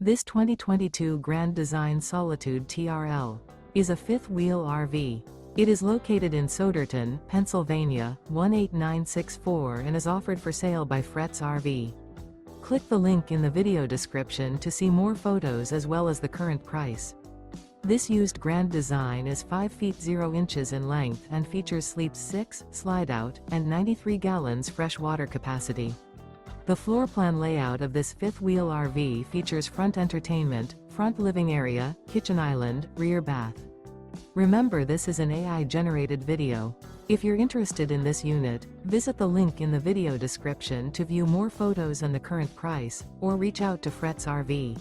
This 2022 Grand Design Solitude TRL is a fifth-wheel RV. It is located in Souderton, Pennsylvania, 18964 and is offered for sale by Fretz RV. Click the link in the video description to see more photos as well as the current price. This used Grand Design is 5 feet 0 inches in length and features sleeps 6, slide-out, and 93 gallons fresh water capacity. The floor plan layout of this fifth-wheel RV features front entertainment, front living area, kitchen island, rear bath. Remember, this is an AI-generated video. If you're interested in this unit, visit the link in the video description to view more photos and the current price, or reach out to Fretz RV.